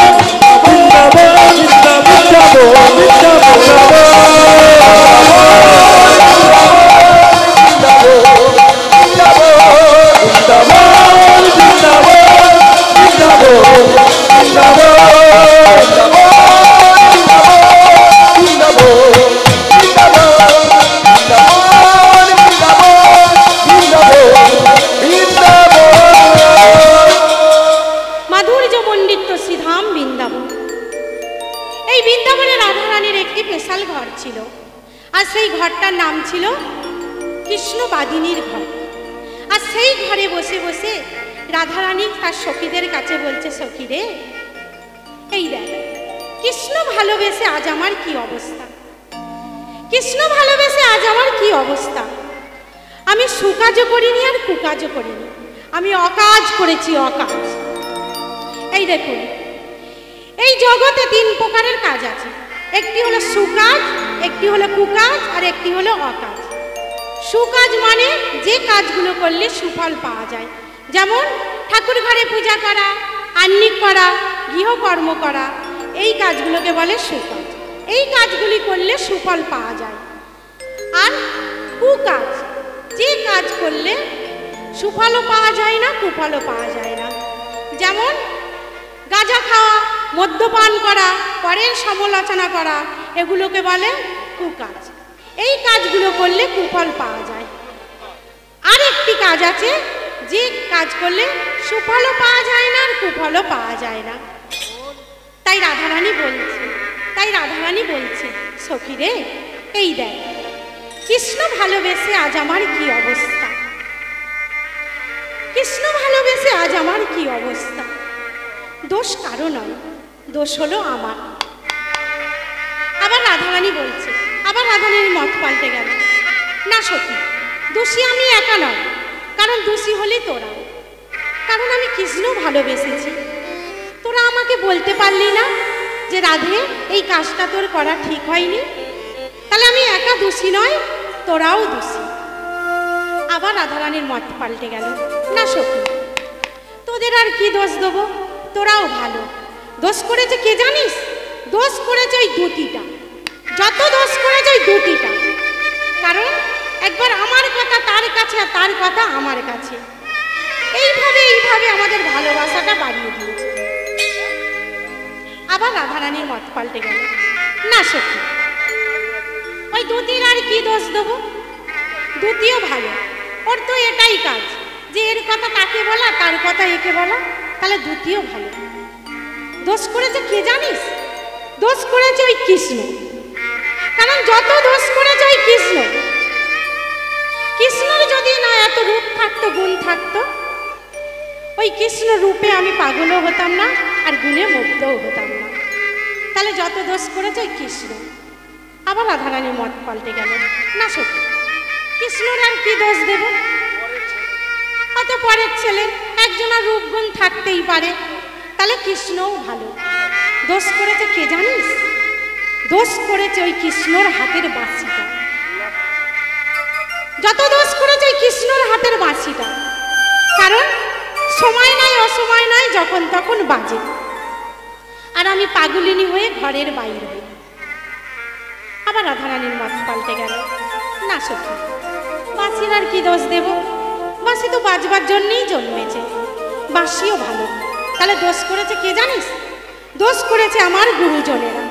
বৃন্দাবন বৃন্দাবন মাধুর্যমণ্ডিত শ্রীধাম বৃন্দাবন। এই বৃন্দাবনে রাধারানীর একটি স্পেশাল ঘর ছিল, আর সেই ঘরটার নাম ছিল কৃষ্ণবাদিনীর ঘর। আর সেই ঘরে বসে বসে রাধারানী তার সখীদের কাছে বলছে, সখী রে, এই দেখ কৃষ্ণ ভালোবেসে আজ আমার কি অবস্থা, কৃষ্ণ ভালোবেসে আজ আমার কি অবস্থা। আমি সুকাজও করিনি আর কুকাজও করিনি, আমি অকাজ করেছি, অকাজ। এই দেখুন, এই জগতে তিন প্রকারের কাজ আছে। একটি হলো সুকাজ, একটি হলো কুকাজ, আর একটি হলো অকাজ। সুকাজ মানে যে কাজগুলো করলে সুফল পাওয়া যায়, যেমন ঠাকুর ঘরে পূজা করা, আহ্নিক করা, গৃহকর্ম করা, এই কাজগুলোকে বলে সুকাজ। এই কাজগুলি করলে সুফল পাওয়া যায়। আর কুকাজ, যে কাজ করলে সুফলও পাওয়া যায় না, কুফলও পাওয়া যায় না, যেমন গাঁজা খাওয়া, মদ্যপান করা, পরের সমালোচনা করা, এগুলোকে বলে কুকাজ। এই কাজগুলো করলে কুফল পাওয়া যায়। আর একটি কাজ আছে, যে কাজ করলে সুফলও পাওয়া যায় না আর কুফলও পাওয়া যায় না। তাই রাধারানী বলছে সখী রে, এই দেখ কৃষ্ণ ভালোবেসে আজ আমার কি অবস্থা, কৃষ্ণ ভালোবেসে আজ আমার কি অবস্থা। দোষ কারো নয়, দোষ হলো আমার। আবার রাধারানী বলছে, আবার রাধারানীর মত পাল্টে গেল, না সখী, দোষী আমি একা নয়, কারণ দোষী হলে তোরা, কারণ আমি কৃষ্ণ ভালোবেসেছি। তোরা আমাকে বলতে পারলি না যে রাধে এই কাজটা তোর করা ঠিক হয়নি, তাহলে আমি একা দোষী নয়, তোরাও দোষী। আবার রাধারানীর মত পাল্টে গেল, না সখী, তোদের আর কি দোষ দেবো, তোরাও ভালো। দোষ করেছে কে জানিস? দোষ করেছে ওই দুটিটা, যত দোষ করেছে ওই দুটিটা। কারণ একবার আমার কথা তার কাছে আর তার কথা আমার কাছে, এইভাবে আমাদের ভালোবাসাটা বাড়িয়ে দিয়েছে। আবার রাধারানীর মত পাল্টে গেল, না সখী, ওই দুটির আর কি দোষ দেবো, দুটিও ভালো। ওর তো এটাই কাজ যে এর কথা তাকে বলা, তার কথা একে বলা, তাহলে দুটিও ভালো। দোষ করেছে কে জানিস? দোষ করেছে ওই কৃষ্ণ। কারণ যত দোষ করেছে ওই কৃষ্ণ। কৃষ্ণর যদি না এত রূপ থাকতো, গুণ থাকতো, ওই কৃষ্ণ রূপে আমি পাগলও হতাম না আর গুণে মুগ্ধও হতাম না। তাহলে যত দোষ করেছে ওই কৃষ্ণ। আবার রাধারানীর মত পাল্টে গেল, না সত্যি, কৃষ্ণর আর কি দোষ দেব, অত পরের ছেলে, একজনের রূপ গুণ থাকতেই পারে, তাহলে কৃষ্ণও ভালো। দোষ করেছে কে জানিস? দোষ করেছে ওই কৃষ্ণর হাতের বাঁশিটা। যত দোষ করেছে ওই কৃষ্ণর হাতের বাঁশিটা। কারণ সময় নাই, অসময় নাই, যখন তখন বাজে, আর আমি পাগলিনী হয়ে ঘরের বাইরে হই। আবার রাধারানীর মত পাল্টে গেল, না সত্যি, বাঁশির আর কি দোষ দেব, বাঁশি তো বাজবার জন্যই জন্মেছে, বাঁশিও ভালো। তাহলে দোষ করেছে কে জানিস? দোষ করেছে আমার গুরুজনেরা।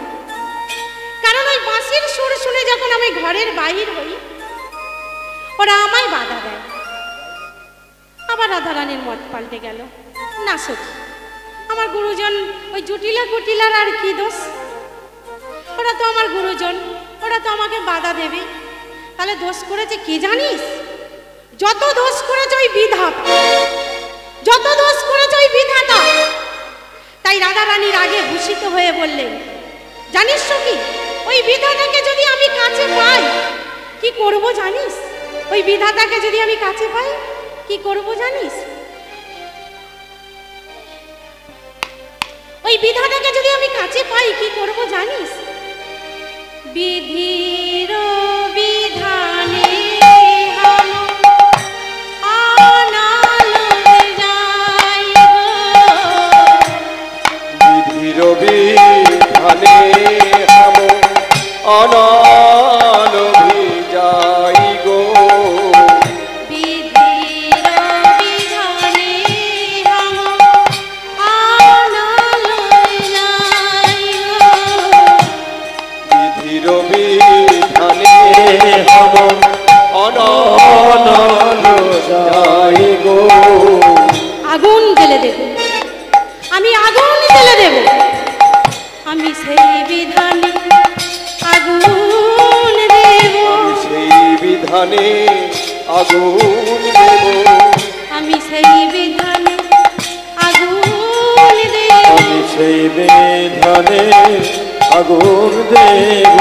কারণ ওই বাঁশির সুর শুনে যখন আমি ঘরের বাহির হই, ওরা আমায় বাধা দেয়। আবার রাধারানীর মত পাল্টে গেল, না সত্যি, আমার গুরুজন ওই জুটিলা কুটিলার আর কি দোষ, ওরা তো আমার গুরুজন, ওরা তো আমাকে বাধা দেবে। তাহলে দোষ করেছে কে জানিস? যত দোষ করেছে ওই বিধাতা, যত দোষ করেছে ওই বিধাতা। তাই রাধারানীর আগে ভূষিত হয়ে বললেন, জানিস কি, ওই বিধাতাকে যদি আমি কাছে পাই কি করব জানিস? ওই বিধাতাকে যদি আমি কাছে পাই কি করব জানিস? ওই বিধাতাকে যদি আমি কাছে পাই কি করব জানিস? বিধির বিধানে हम अनाल जाई गो, विधिर विधाने हम अनाल जाई गो, विधिर विधाने हम अनाल जाई गो। আগুন জ্বেলে দেব, আমি আগুন জ্বেলে দেব, আমি সেই বিধানে আগুন দেব, সেই বিধানে আগুন দেব, আমি সেই বিধানে আগুন দেব, আমি সেই বিধানে আগুন দেব,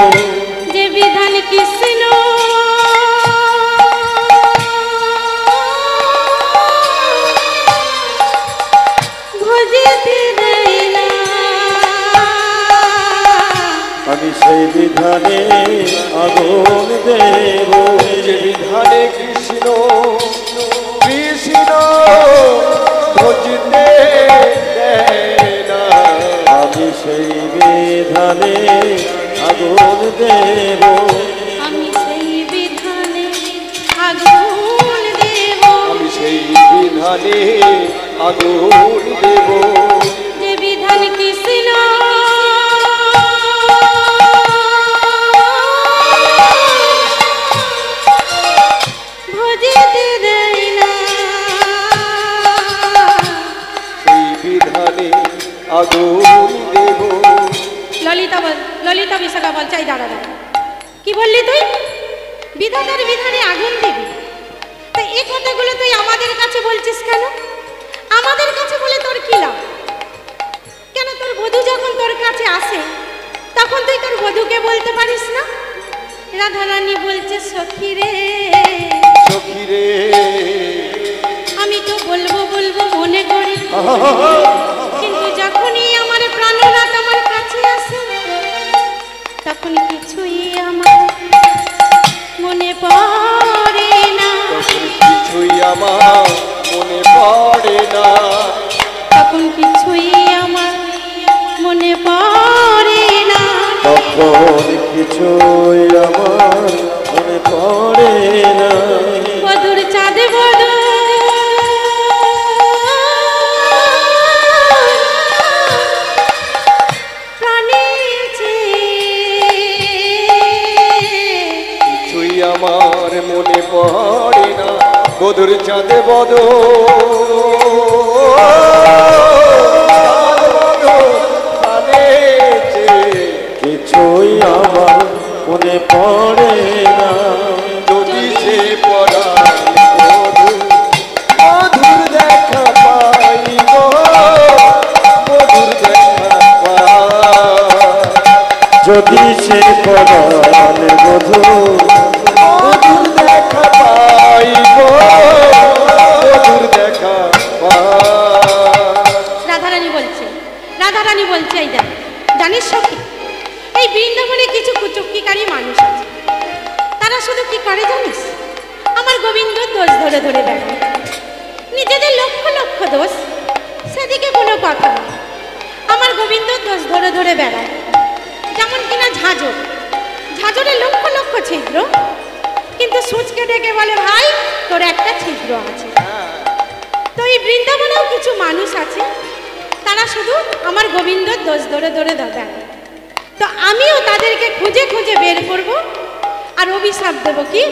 যে বিধান কৃষ্ণ ভজিতে দেয় না, আমি সেই বিধানে আগুন দেব, যে বিধানে কৃষ্ণ কৃষ্ণ ভজতে দেয় না। আমি সেই বিধানে আগুন দেব, আমি সেই বিধানে আগুন দেব, আমি সেই বিধানে আগুন দেব, যে বিধান কৃষ্ণ ভজিতে দেয় না। সেই বিধানে আগুন দেব। ললিতা বিশাখা বল, চাই দাঁড়া দাঁড়া, কি বললি তুই? বিধাতার বিধানে আগুন দিবি? তা এই কথাগুলো তুই আমাদের কাছে বলছিস কেন? আমাদের কাছে বলে তোর কি লাভ? কেন তোর বধূ যখন তোর কাছে আসে তখন তুই তোর বধূকে বলতে পারিস না? রাধারানী বলছে সখী রে, সখী রে, আমি তো বলবো বলবো মনে করি, কিন্তু যখনই আমার প্রাণনাথ আমার কাছে আসে তখন কিছুই আমার মনে পড়ে না, তখন কিছুই আমার মনে পড়ে না, তখন কিছুই আমার মনে পড়ে না, তখন কিছুই আমার মনে পড়ে না। বধুর চাঁদে বধূ কিছুই আমার মনে পড়ে না, বধুর চাঁদে বধূ কিছুই আমার মনে পড়ে না। যদি সে পরাণ বধূ মধুর দেখা পাই গো, মধুর দেখা পাই, যদি সে পরাণ বধূ মধুর দেখা পাই গো, মধুর দেখা পাই। রাধারানী বলছে এই দেখ, জানিস সখী, এই বৃন্দাবনে কিছু কুচুক্কিকারী মানুষ আছে, তারা শুধু কি করে জানিস? আমার গোবিন্দর দোষ ধরে ধরে বেড়ায়, নিজেদের লক্ষ লক্ষ দোষ, সেদিকে কোনো কথা না, আমার গোবিন্দর দোষ ধরে ধরে বেড়ায়। যেমন কিনা ঝাঁঝরে লক্ষ লক্ষ ছিদ্র, কিন্তু সূচকে ডেকে বলে ভাই তোর একটা ছিদ্র আছে। তো এই বৃন্দাবনেও কিছু মানুষ আছে, তারা শুধু আমার গোবিন্দর দোষ ধরে ধরে বেড়ায়। তো আমিও তাদেরকে খুঁজে খুঁজে বের করব আর অভিশাপ দেবো কি